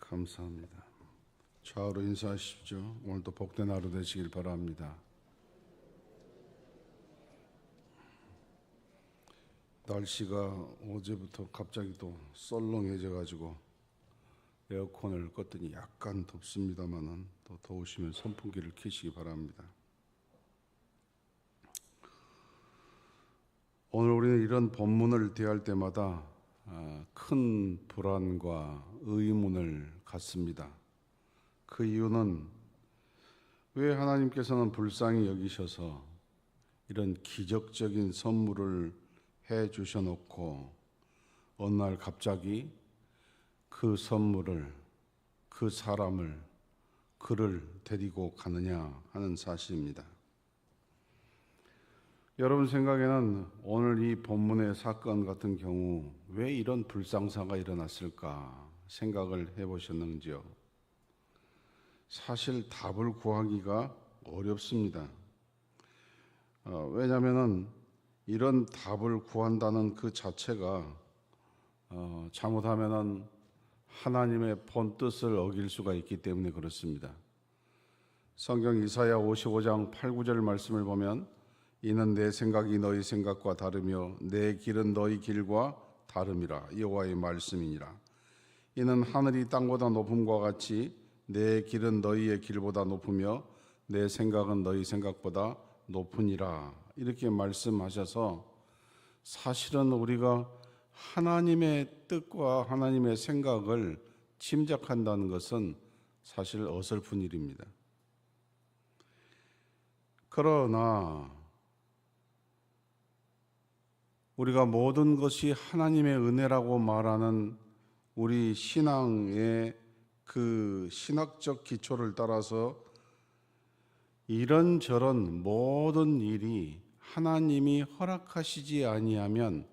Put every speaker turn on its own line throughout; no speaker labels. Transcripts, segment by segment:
감사합니다. 좌우로 인사하십시오. 오늘도 복된 하루 되시길 바랍니다. 날씨가 어제부터 갑자기 또 썰렁해져 가지고 에어컨을 껐더니 약간 덥습니다만은 또 더우시면 선풍기를 켜시기 바랍니다. 오늘 우리는 이런 본문을 대할 때마다 큰 불안과 의문을 갖습니다. 그 이유는 왜 하나님께서는 불쌍히 여기셔서 이런 기적적인 선물을 해 주셔놓고 어느 날 갑자기 그 선물을, 그 사람을, 그를 데리고 가느냐 하는 사실입니다. 여러분 생각에는 오늘 이 본문의 사건 같은 경우 왜 이런 불상사가 일어났을까 생각을 해보셨는지요? 사실 답을 구하기가 어렵습니다. 왜냐하면 이런 답을 구한다는 그 자체가 잘못하면 하나님의 본뜻을 어길 수가 있기 때문에 그렇습니다. 성경 이사야 55장 8, 9절 말씀을 보면 이는 내 생각이 너희 생각과 다르며 내 길은 너희 길과 다름이라 여호와의 말씀이니라. 이는 하늘이 땅보다 높음과 같이 내 길은 너희의 길보다 높으며 내 생각은 너희 생각보다 높으니라. 이렇게 말씀하셔서 사실은 우리가 하나님의 뜻과 하나님의 생각을 짐작한다는 것은 사실 어설픈 일입니다. 그러나 우리가 모든 것이 하나님의 은혜라고 말하는 우리 신앙의 그 신학적 기초를 따라서 이런저런 모든 일이 하나님이 허락하시지 아니하면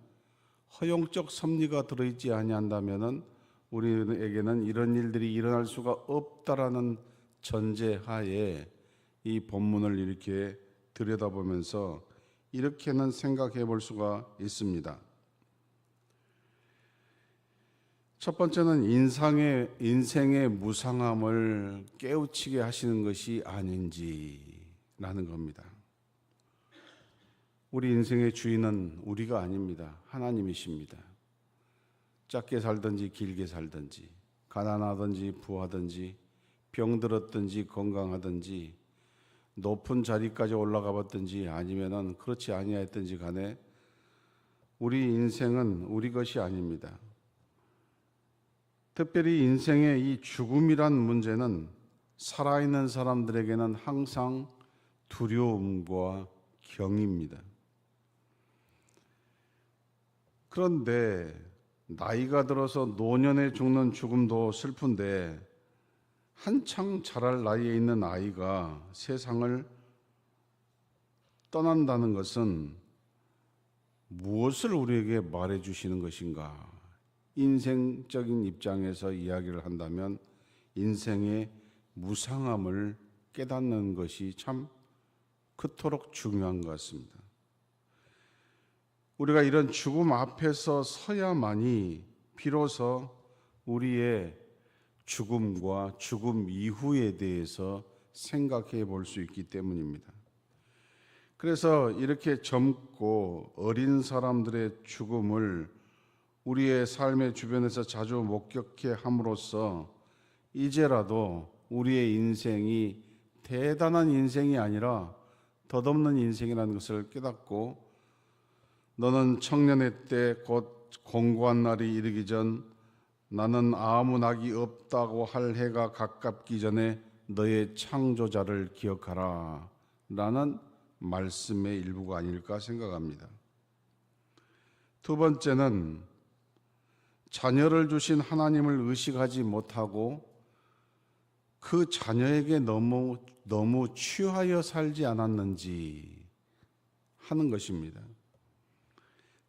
허용적 섭리가 들어있지 아니한다면은 우리에게는 이런 일들이 일어날 수가 없다라는 전제하에 이 본문을 이렇게 들여다보면서 이렇게는 생각해 볼 수가 있습니다. 첫 번째는 인생의 무상함을 깨우치게 하시는 것이 아닌지라는 겁니다. 우리 인생의 주인은 우리가 아닙니다. 하나님이십니다. 짧게 살든지 길게 살든지 가난하든지 부하든지 병들었든지 건강하든지 높은 자리까지 올라가 봤든지 아니면은 그렇지 아니하였든지 간에 우리 인생은 우리 것이 아닙니다. 특별히 인생의 이 죽음이란 문제는 살아있는 사람들에게는 항상 두려움과 경입니다. 그런데 나이가 들어서 노년에 죽는 죽음도 슬픈데 한창 자랄 나이에 있는 아이가 세상을 떠난다는 것은 무엇을 우리에게 말해 주시는 것인가? 인생적인 입장에서 이야기를 한다면 인생의 무상함을 깨닫는 것이 참 그토록 중요한 것 같습니다. 우리가 이런 죽음 앞에서 서야만이 비로소 우리의 죽음과 죽음 이후에 대해서 생각해 볼 수 있기 때문입니다. 그래서 이렇게 젊고 어린 사람들의 죽음을 우리의 삶의 주변에서 자주 목격해 함으로써 이제라도 우리의 인생이 대단한 인생이 아니라 덧없는 인생이라는 것을 깨닫고 너는 청년의 때 곧 공고한 날이 이르기 전 나는 아무 낙이 없다고 할 해가 가깝기 전에 너의 창조자를 기억하라 라는 말씀의 일부가 아닐까 생각합니다. 두 번째는 자녀를 주신 하나님을 의식하지 못하고 그 자녀에게 너무 취하여 살지 않았는지 하는 것입니다.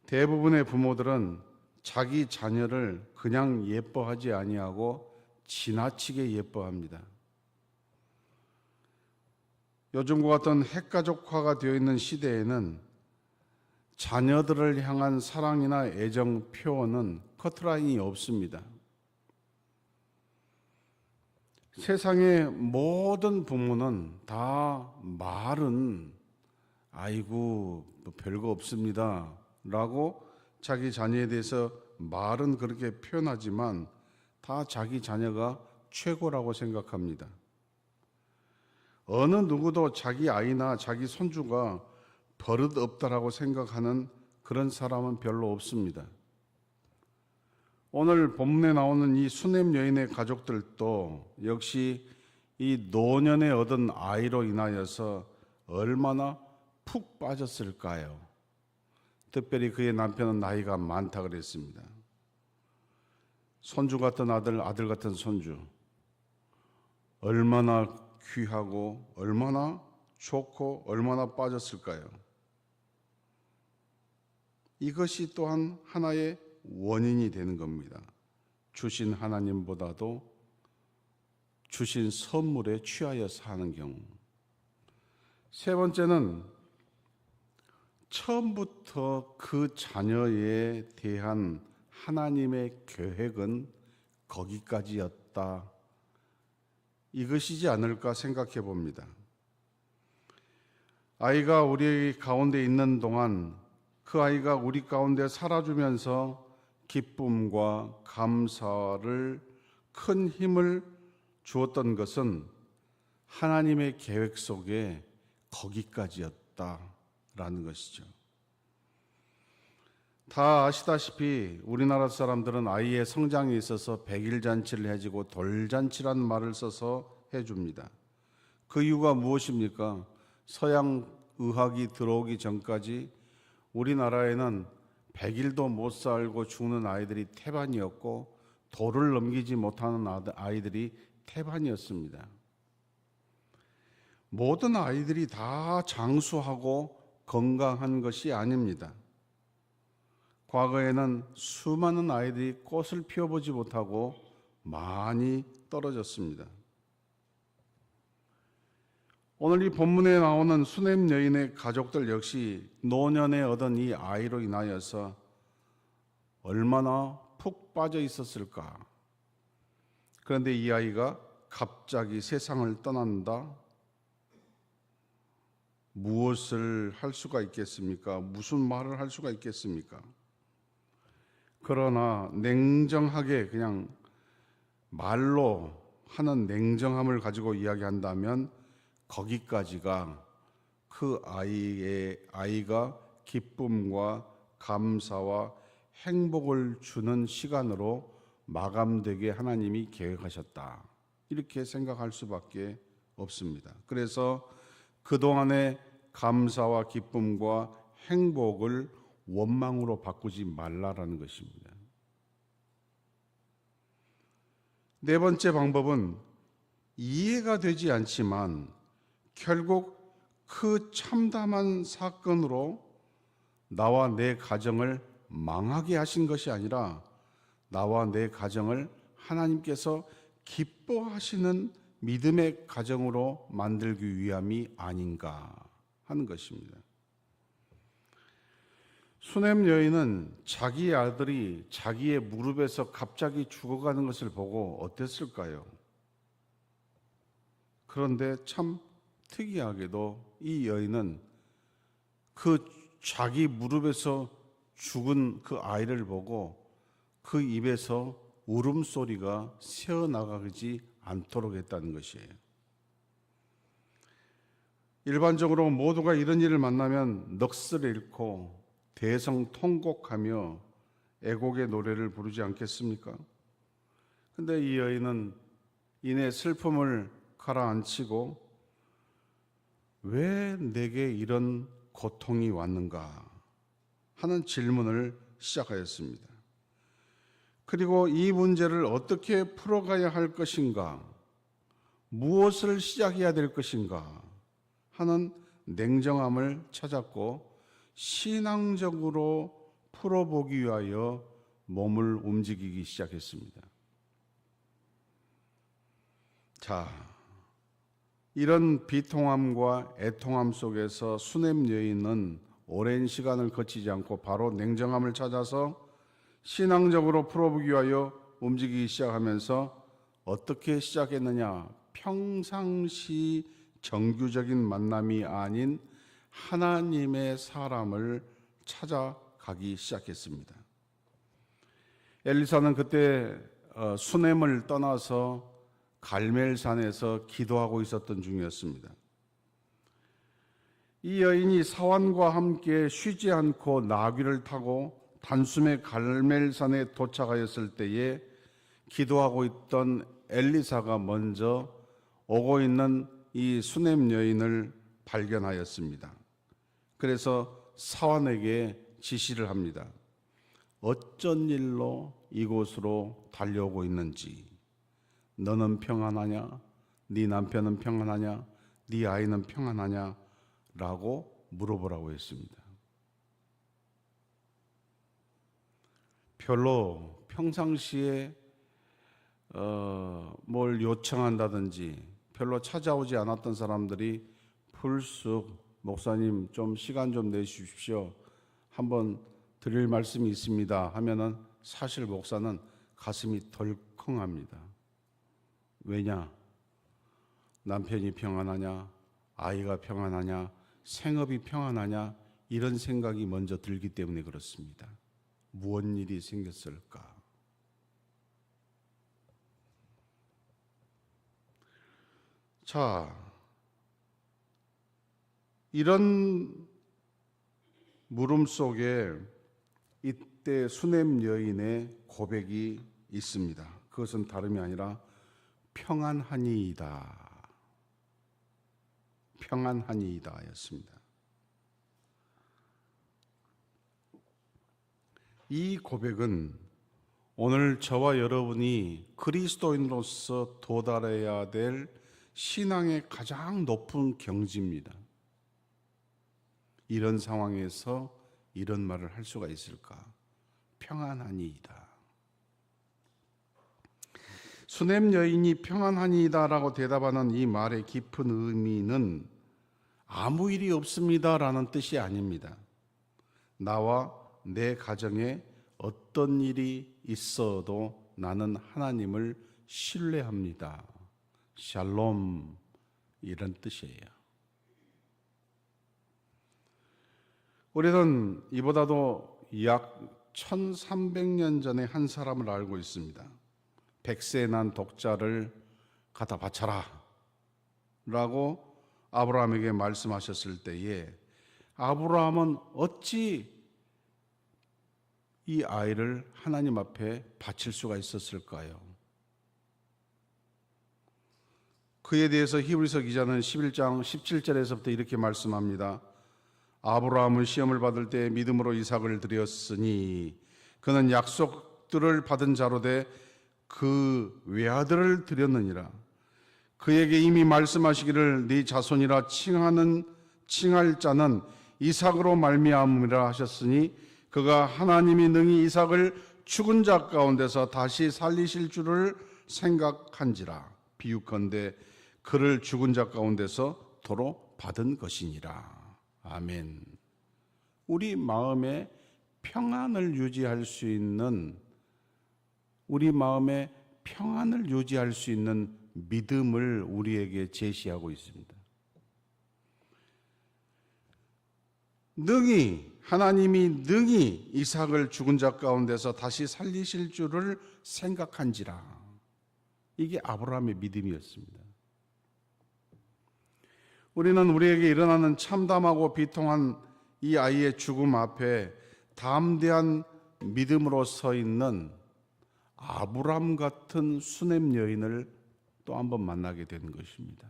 대부분의 부모들은 자기 자녀를 그냥 예뻐하지 아니하고 지나치게 예뻐합니다. 요즘과 같은 핵가족화가 되어 있는 시대에는 자녀들을 향한 사랑이나 애정 표현은 커트라인이 없습니다. 세상의 모든 부모는 다 말은 아이고 뭐 별거 없습니다 라고 자기 자녀에 대해서 말은 그렇게 표현하지만 다 자기 자녀가 최고라고 생각합니다. 어느 누구도 자기 아이나 자기 손주가 버릇 없다라고 생각하는 그런 사람은 별로 없습니다. 오늘 본문에 나오는 이 수넴 여인의 가족들도 역시 이 노년에 얻은 아이로 인하여서 얼마나 푹 빠졌을까요? 특별히 그의 남편은 나이가 많다 그랬습니다. 손주 같은 아들, 아들 같은 손주. 얼마나 귀하고 얼마나 좋고 얼마나 빠졌을까요? 이것이 또한 하나의 원인이 되는 겁니다. 주신 하나님보다도 주신 선물에 취하여 사는 경우. 세 번째는 처음부터 그 자녀에 대한 하나님의 계획은 거기까지였다. 이것이지 않을까 생각해 봅니다. 아이가 우리 가운데 있는 동안 그 아이가 우리 가운데 살아주면서 기쁨과 감사를 큰 힘을 주었던 것은 하나님의 계획 속에 거기까지였다라는 것이죠. 다 아시다시피 우리나라 사람들은 아이의 성장에 있어서 백일잔치를 해주고 돌잔치라는 말을 써서 해줍니다. 그 이유가 무엇입니까? 서양 의학이 들어오기 전까지 우리나라에는 100일도 못 살고 죽는 아이들이 태반이었고 도를 넘기지 못하는 아이들이 태반이었습니다. 모든 아이들이 다 장수하고 건강한 것이 아닙니다. 과거에는 수많은 아이들이 꽃을 피워보지 못하고 많이 떨어졌습니다. 오늘 이 본문에 나오는 수넴 여인의 가족들 역시 노년에 얻은 이 아이로 인하여서 얼마나 푹 빠져 있었을까. 그런데 이 아이가 갑자기 세상을 떠난다? 무엇을 할 수가 있겠습니까? 무슨 말을 할 수가 있겠습니까? 그러나 냉정하게 그냥 말로 하는 냉정함을 가지고 이야기한다면 거기까지가 그 아이가 기쁨과 감사와 행복을 주는 시간으로 마감되게 하나님이 계획하셨다. 이렇게 생각할 수밖에 없습니다. 그래서 그동안의 감사와 기쁨과 행복을 원망으로 바꾸지 말라라는 것입니다. 네 번째 방법은 이해가 되지 않지만 결국 그 참담한 사건으로 나와 내 가정을 망하게 하신 것이 아니라 나와 내 가정을 하나님께서 기뻐하시는 믿음의 가정으로 만들기 위함이 아닌가 하는 것입니다. 수넴 여인은 자기 아들이 자기의 무릎에서 갑자기 죽어가는 것을 보고 어땠을까요? 그런데 참 특이하게도 이 여인은 그 자기 무릎에서 죽은 그 아이를 보고 그 입에서 울음소리가 새어나가지 않도록 했다는 것이에요. 일반적으로 모두가 이런 일을 만나면 넋을 잃고 대성통곡하며 애곡의 노래를 부르지 않겠습니까? 근데 이 여인은 이내 슬픔을 가라앉히고 왜 내게 이런 고통이 왔는가 하는 질문을 시작하였습니다. 그리고 이 문제를 어떻게 풀어가야 할 것인가, 무엇을 시작해야 될 것인가 하는 냉정함을 찾았고 신앙적으로 풀어보기 위하여 몸을 움직이기 시작했습니다. 자, 이런 비통함과 애통함 속에서 수넴 여인은 오랜 시간을 거치지 않고 바로 냉정함을 찾아서 신앙적으로 풀어보기 위하여 움직이기 시작하면서 어떻게 시작했느냐? 평상시 정규적인 만남이 아닌 하나님의 사람을 찾아가기 시작했습니다. 엘리사는 그때 수넴을 떠나서 갈멜산에서 기도하고 있었던 중이었습니다. 이 여인이 사환과 함께 쉬지 않고 나귀를 타고 단숨에 갈멜산에 도착하였을 때에 기도하고 있던 엘리사가 먼저 오고 있는 이 수넴 여인을 발견하였습니다. 그래서 사환에게 지시를 합니다. 어쩐 일로 이곳으로 달려오고 있는지, 너는 평안하냐? 네 남편은 평안하냐? 네 아이는 평안하냐? 라고 물어보라고 했습니다. 별로 평상시에 뭘 요청한다든지 별로 찾아오지 않았던 사람들이 불쑥 목사님 좀 시간 좀 내주십시오, 한번 드릴 말씀이 있습니다 하면은 사실 목사는 가슴이 덜컹합니다. 왜냐? 남편이 평안하냐? 아이가 평안하냐? 생업이 평안하냐? 이런 생각이 먼저 들기 때문에 그렇습니다. 무슨 일이 생겼을까? 자, 이런 물음 속에 이때 수넴 여인의 고백이 있습니다. 그것은 다름이 아니라 평안하니이다. 평안하니이다 였습니다. 이 고백은 오늘 저와 여러분이 그리스도인으로서 도달해야 될 신앙의 가장 높은 경지입니다. 이런 상황에서 이런 말을 할 수가 있을까? 평안하니이다. 수넴 여인이 평안하니이다라고 대답하는 이 말의 깊은 의미는 아무 일이 없습니다라는 뜻이 아닙니다. 나와 내 가정에 어떤 일이 있어도 나는 하나님을 신뢰합니다. 샬롬, 이런 뜻이에요. 우리는 이보다도 약 1300년 전에 한 사람을 알고 있습니다. 100세 난 독자를 갖다 바쳐라 라고 아브라함에게 말씀하셨을 때에 아브라함은 어찌 이 아이를 하나님 앞에 바칠 수가 있었을까요? 그에 대해서 히브리서 기자는 11장 17절에서부터 이렇게 말씀합니다. 아브라함은 시험을 받을 때 믿음으로 이삭을 드렸으니 그는 약속들을 받은 자로 돼 그 외아들을 드렸느니라. 그에게 이미 말씀하시기를 네 자손이라 칭할 자는 이삭으로 말미암으리라 하셨으니 그가 하나님이 능히 이삭을 죽은 자 가운데서 다시 살리실 줄을 생각한지라. 비유컨대 그를 죽은 자 가운데서 도로 받은 것이니라. 아멘. 우리 마음에 평안을 유지할 수 있는 믿음을 우리에게 제시하고 있습니다. 하나님이 능히 이삭을 죽은 자 가운데서 다시 살리실 줄을 생각한지라. 이게 아브라함의 믿음이었습니다. 우리는 우리에게 일어나는 참담하고 비통한 이 아이의 죽음 앞에 담대한 믿음으로 서 있는 아브라함 같은 수넴 여인을 또 한 번 만나게 되는 것입니다.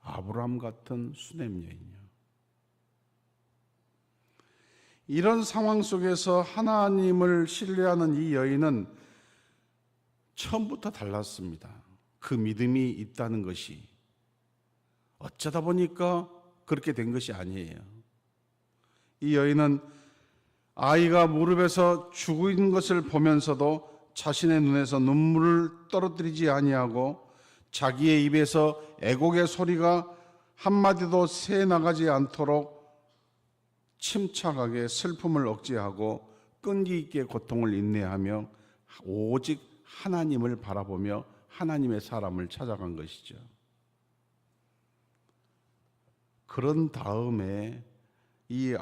아브라함 같은 수넴 여인이요. 이런 상황 속에서 하나님을 신뢰하는 이 여인은 처음부터 달랐습니다. 그 믿음이 있다는 것이 어쩌다 보니까 그렇게 된 것이 아니에요. 이 여인은 아이가 무릎에서 죽은 것을 보면서도 자신의 눈에서 눈물을 떨어뜨리지 아니하고 자기의 입에서 애곡의 소리가 한마디도 새 나가지 않도록 침착하게 슬픔을 억제하고 끈기 있게 고통을 인내하며 오직 하나님을 바라보며 하나님의 사람을 찾아간 것이죠. 그런 다음에 이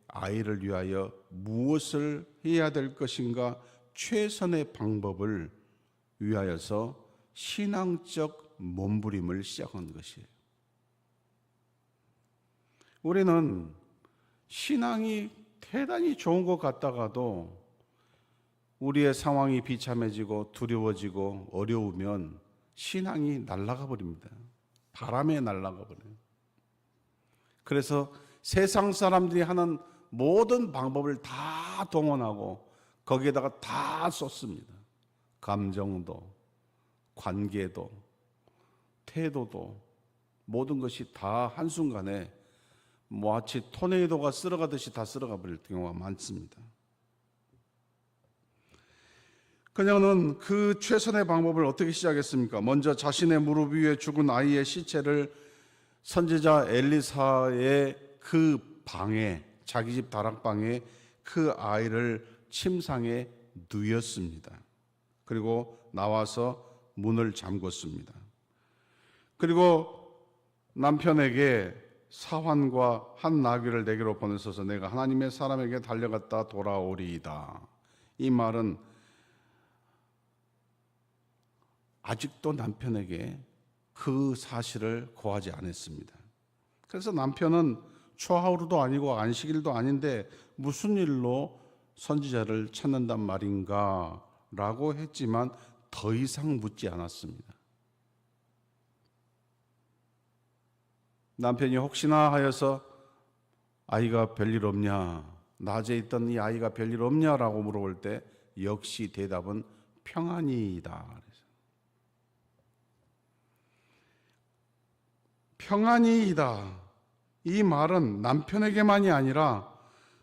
아이를 위하여 무엇을 해야 될 것인가 최선의 방법을 위하여서 신앙적 몸부림을 시작한 것이에요. 우리는 신앙이 대단히 좋은 것 같다가도 우리의 상황이 비참해지고 두려워지고 어려우면 신앙이 날아가 버립니다. 바람에 날아가 버려요. 그래서 세상 사람들이 하는 모든 방법을 다 동원하고 거기에다가 다 쏟습니다. 감정도, 관계도, 태도도, 모든 것이 다 한순간에 마치 토네이도가 쓸어가듯이 다 쓸어가 버릴 경우가 많습니다. 그녀는 그 최선의 방법을 어떻게 시작했습니까? 먼저 자신의 무릎 위에 죽은 아이의 시체를 선지자 엘리사의 그 방에, 자기 집 다락방에 그 아이를 침상에 누였습니다. 그리고 나와서 문을 잠궜습니다. 그리고 남편에게 사환과 한 나귀를 내게로 보내소서, 내가 하나님의 사람에게 달려갔다 돌아오리이다. 이 말은 아직도 남편에게 그 사실을 고하지 않았습니다. 그래서 남편은 초하루도 아니고 안식일도 아닌데 무슨 일로 선지자를 찾는단 말인가 라고 했지만 더 이상 묻지 않았습니다. 남편이 혹시나 하여서 아이가 별일 없냐, 낮에 있던 이 아이가 별일 없냐라고 물어볼 때 역시 대답은 평안이다. 평안이다. 이 말은 남편에게만이 아니라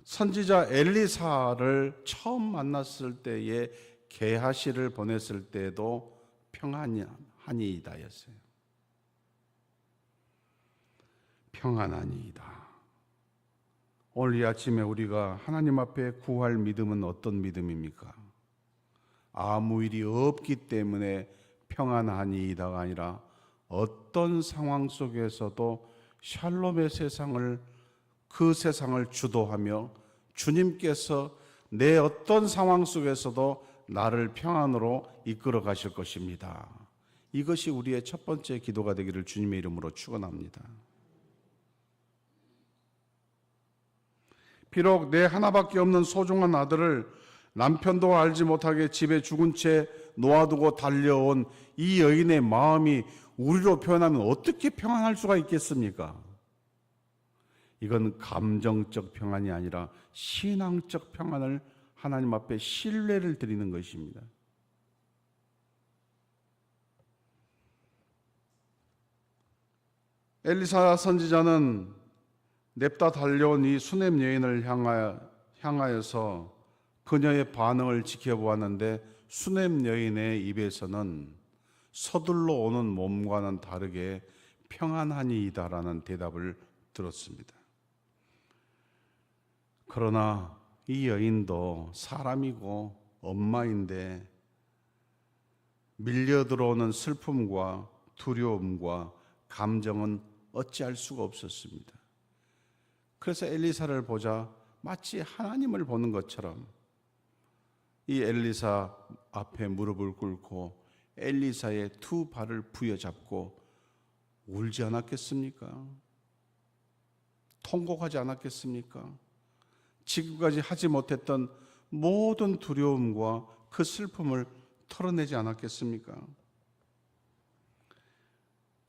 선지자 엘리사를 처음 만났을 때에 게하시를 보냈을 때도 평안하니이다였어요. 평안하니이다. 오늘 이 아침에 우리가 하나님 앞에 구할 믿음은 어떤 믿음입니까? 아무 일이 없기 때문에 평안하니이다가 아니라 어떤 상황 속에서도 샬롬의 세상을, 그 세상을 주도하며 주님께서 내 어떤 상황 속에서도 나를 평안으로 이끌어 가실 것입니다. 이것이 우리의 첫 번째 기도가 되기를 주님의 이름으로 축원합니다. 비록 내 하나밖에 없는 소중한 아들을 남편도 알지 못하게 집에 죽은 채 놓아두고 달려온 이 여인의 마음이 우리로 표현하면 어떻게 평안할 수가 있겠습니까? 이건 감정적 평안이 아니라 신앙적 평안을 하나님 앞에 신뢰를 드리는 것입니다. 엘리사 선지자는 냅다 달려온 이 수넴 여인을 향하여서 그녀의 반응을 지켜보았는데 수넴 여인의 입에서는 서둘러 오는 몸과는 다르게 평안하니이다라는 대답을 들었습니다. 그러나 이 여인도 사람이고 엄마인데 밀려 들어오는 슬픔과 두려움과 감정은 어찌할 수가 없었습니다. 그래서 엘리사를 보자 마치 하나님을 보는 것처럼 이 엘리사 앞에 무릎을 꿇고 엘리사의 두 발을 부여잡고 울지 않았겠습니까? 통곡하지 않았겠습니까? 지금까지 하지 못했던 모든 두려움과 그 슬픔을 털어내지 않았겠습니까?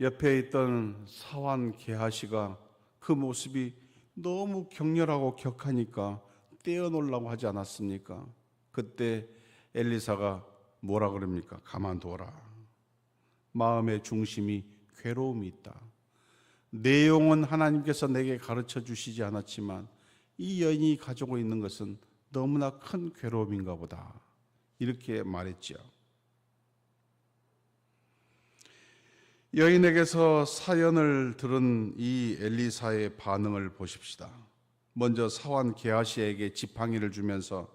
옆에 있던 사환 게하시가 그 모습이 너무 격렬하고 격하니까 떼어놓으려고 하지 않았습니까? 그때 엘리사가 뭐라 그럽니까? 가만둬라. 마음의 중심이 괴로움이 있다. 내용은 하나님께서 내게 가르쳐 주시지 않았지만 이 여인이 가지고 있는 것은 너무나 큰 괴로움인가 보다. 이렇게 말했죠. 여인에게서 사연을 들은 이 엘리사의 반응을 보십시다. 먼저 사환 게하시에게 지팡이를 주면서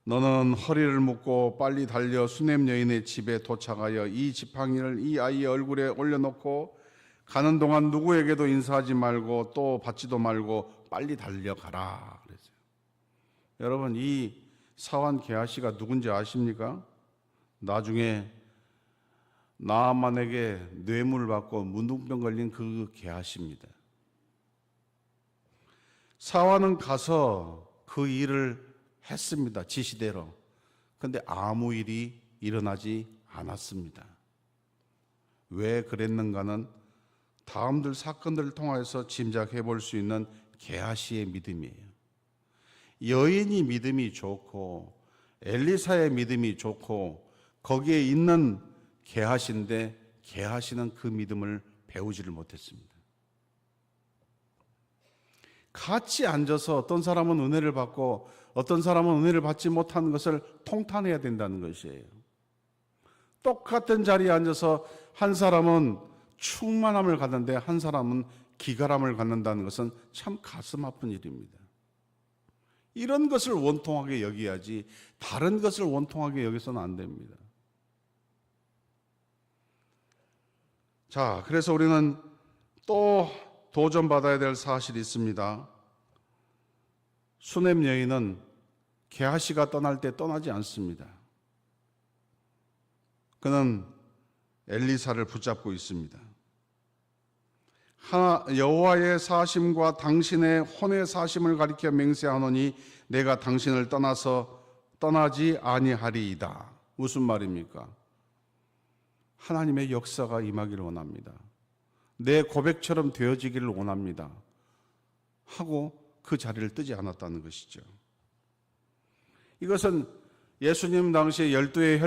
너는 허리를 묶고 빨리 달려 수넴 여인의 집에 도착하여 이 지팡이를 이 아이의 얼굴에 올려놓고 가는 동안 누구에게도 인사하지 말고 또 받지도 말고 빨리 달려가라 그랬어요. 여러분, 이 사환 게하시가 누군지 아십니까? 나중에 나아만에게 뇌물을 받고 문둥병 걸린 그 게하시입니다. 사환은 가서 그 일을 했습니다. 지시대로. 그런데 아무 일이 일어나지 않았습니다. 왜 그랬는가는 다음들 사건들을 통해서 짐작해 볼 수 있는 게하시의 믿음이에요. 여인이 믿음이 좋고 엘리사의 믿음이 좋고 거기에 있는 게하시인데 게하시는 그 믿음을 배우지를 못했습니다. 같이 앉아서 어떤 사람은 은혜를 받고 어떤 사람은 은혜를 받지 못하는 것을 통탄해야 된다는 것이에요. 똑같은 자리에 앉아서 한 사람은 충만함을 갖는데 한 사람은 기갈함을 갖는다는 것은 참 가슴 아픈 일입니다. 이런 것을 원통하게 여겨야지 다른 것을 원통하게 여겨서는 안 됩니다. 자, 그래서 우리는 또 도전받아야 될 사실이 있습니다. 수넴 여인은 게하시가 떠날 때 떠나지 않습니다. 그는 엘리사를 붙잡고 있습니다. 여호와의 사심과 당신의 혼의 사심을 가리켜 맹세하노니 내가 당신을 떠나지 아니하리이다. 무슨 말입니까? 하나님의 역사가 임하기를 원합니다. 내 고백처럼 되어지기를 원합니다. 하고 그 자리를 뜨지 않았다는 것이죠. 이것은 예수님 당시에 12의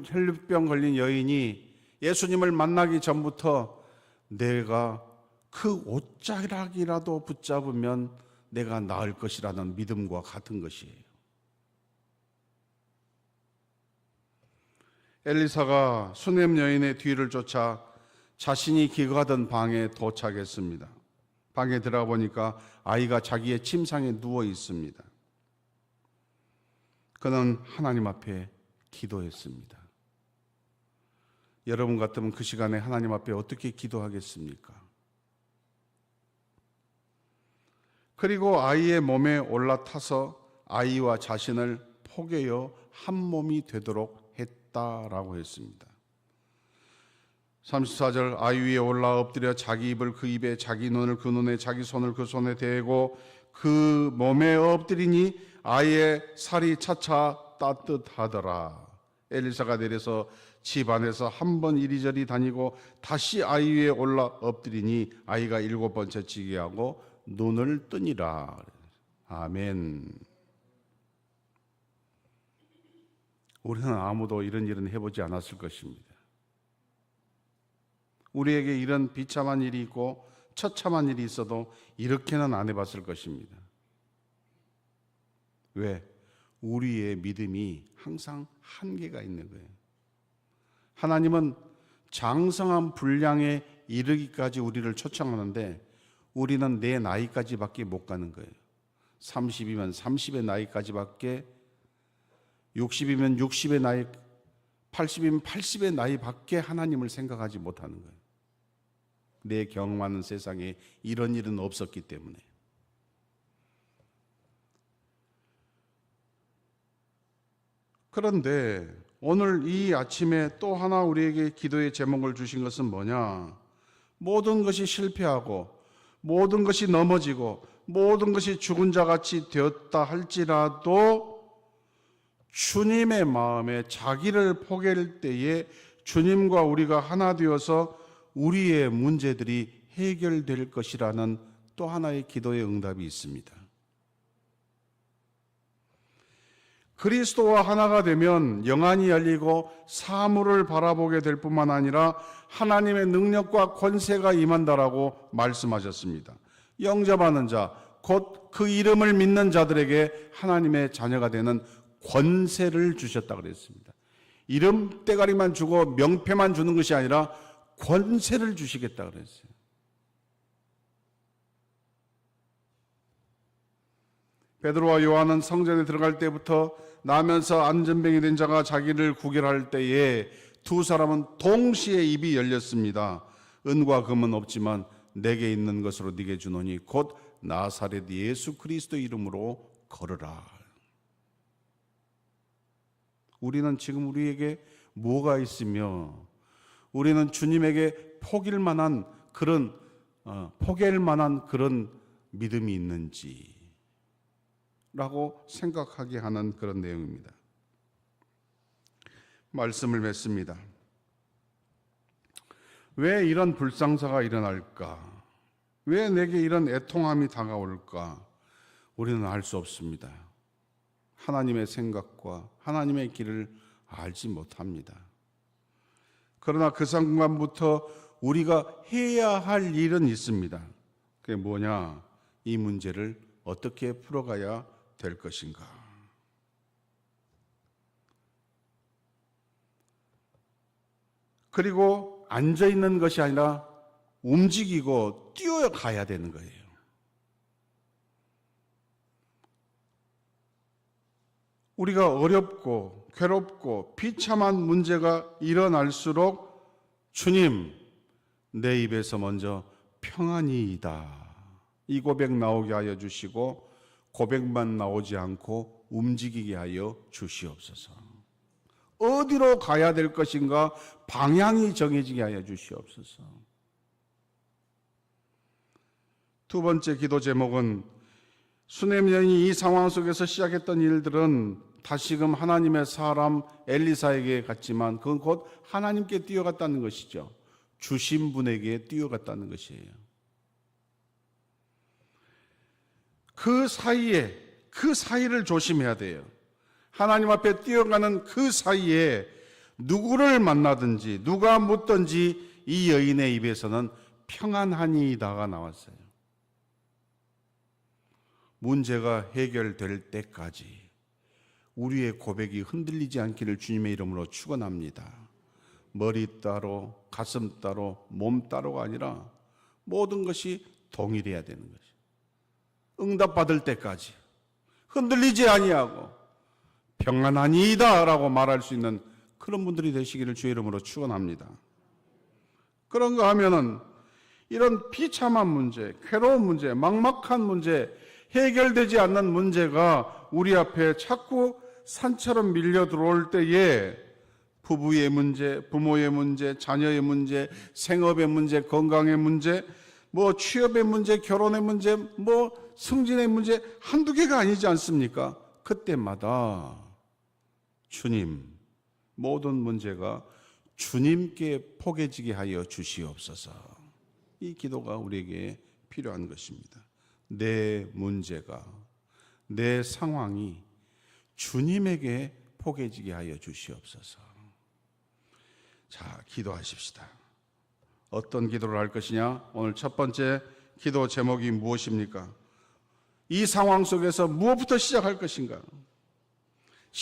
혈류병 걸린 여인이 예수님을 만나기 전부터 내가 그 옷자락이라도 붙잡으면 내가 나을 것이라는 믿음과 같은 것이에요. 엘리사가 수넴 여인의 뒤를 쫓아 자신이 기거하던 방에 도착했습니다. 방에 들어가 보니까 아이가 자기의 침상에 누워 있습니다. 그는 하나님 앞에 기도했습니다. 여러분 같으면 그 시간에 하나님 앞에 어떻게 기도하겠습니까? 그리고 아이의 몸에 올라타서 아이와 자신을 포개어 한 몸이 되도록 했다라고 했습니다. 34절, 아이 위에 올라 엎드려 자기 입을 그 입에 자기 눈을 그 눈에 자기 손을 그 손에 대고 그 몸에 엎드리니 아이의 살이 차차 따뜻하더라. 엘리사가 내려서 집 안에서 한 번 이리저리 다니고 다시 아이 위에 올라 엎드리니 아이가 7번째 지게 하고 눈을 뜨니라. 아멘. 우리는 아무도 이런 일은 해보지 않았을 것입니다. 우리에게 이런 비참한 일이 있고 처참한 일이 있어도 이렇게는 안 해봤을 것입니다. 왜? 우리의 믿음이 항상 한계가 있는 거예요. 하나님은 장성한 분량에 이르기까지 우리를 초청하는데 우리는 내 나이까지밖에 못 가는 거예요. 30이면 30의 나이까지밖에, 60이면 60의 나이, 80이면 80의 나이밖에 하나님을 생각하지 못하는 거예요. 내 경험하는 세상에 이런 일은 없었기 때문에. 그런데 오늘 이 아침에 또 하나 우리에게 기도의 제목을 주신 것은 뭐냐? 모든 것이 실패하고 모든 것이 넘어지고 모든 것이 죽은 자같이 되었다 할지라도 주님의 마음에 자기를 포기할 때에 주님과 우리가 하나 되어서 우리의 문제들이 해결될 것이라는 또 하나의 기도의 응답이 있습니다. 그리스도와 하나가 되면 영안이 열리고 사물을 바라보게 될 뿐만 아니라 하나님의 능력과 권세가 임한다라고 말씀하셨습니다. 영접하는 자, 곧 그 이름을 믿는 자들에게 하나님의 자녀가 되는 권세를 주셨다 그랬습니다. 이름 대가리만 주고 명패만 주는 것이 아니라 권세를 주시겠다 그랬어요. 베드로와 요한은 성전에 들어갈 때부터 나면서 안전병이 된 자가 자기를 구결할 때에 두 사람은 동시에 입이 열렸습니다. 은과 금은 없지만 내게 있는 것으로 네게 주노니 곧 나사렛 예수 그리스도 이름으로 걸으라. 우리는 지금 우리에게 뭐가 있으며 우리는 주님에게 포기할 만한 그런 믿음이 있는지 라고 생각하게 하는 그런 내용입니다. 말씀을 맺습니다. 왜 이런 불상사가 일어날까? 왜 내게 이런 애통함이 다가올까? 우리는 알 수 없습니다. 하나님의 생각과 하나님의 길을 알지 못합니다. 그러나 그 순간부터 우리가 해야 할 일은 있습니다. 그게 뭐냐? 이 문제를 어떻게 풀어가야 될 것인가? 그리고 앉아있는 것이 아니라 움직이고 뛰어가야 되는 거예요. 우리가 어렵고 괴롭고 비참한 문제가 일어날수록 주님, 내 입에서 먼저 평안이이다. 이 고백 나오게 하여 주시고 고백만 나오지 않고 움직이게 하여 주시옵소서. 어디로 가야 될 것인가 방향이 정해지게 하여 주시옵소서. 두 번째 기도 제목은 수넴 여인이 이 상황 속에서 시작했던 일들은 다시금 하나님의 사람 엘리사에게 갔지만 그건 곧 하나님께 뛰어갔다는 것이죠. 주신 분에게 뛰어갔다는 것이에요. 그 사이를 조심해야 돼요. 하나님 앞에 뛰어가는 그 사이에 누구를 만나든지 누가 묻든지 이 여인의 입에서는 평안하니이다가 나왔어요. 문제가 해결될 때까지 우리의 고백이 흔들리지 않기를 주님의 이름으로 축원합니다. 머리 따로, 가슴 따로, 몸 따로가 아니라 모든 것이 동일해야 되는 것이. 응답받을 때까지 흔들리지 아니하고 평안하니이다라고 말할 수 있는 그런 분들이 되시기를 주의 이름으로 축원합니다. 그런가 하면은 이런 비참한 문제, 괴로운 문제, 막막한 문제, 해결되지 않는 문제가 우리 앞에 자꾸 산처럼 밀려 들어올 때에 부부의 문제, 부모의 문제, 자녀의 문제, 생업의 문제, 건강의 문제, 취업의 문제, 결혼의 문제, 승진의 문제 한두 개가 아니지 않습니까? 그때마다 주님, 모든 문제가 주님께 포개지게 하여 주시옵소서. 이 기도가 우리에게 필요한 것입니다. 내 문제가, 내 상황이 주님에게 포개지게 하여 주시옵소서. 자, 기도하십시다. 어떤 기도를 할 것이냐? 오늘 첫 번째 기도 제목이 무엇입니까? 이 상황 속에서 무엇부터 시작할 것인가?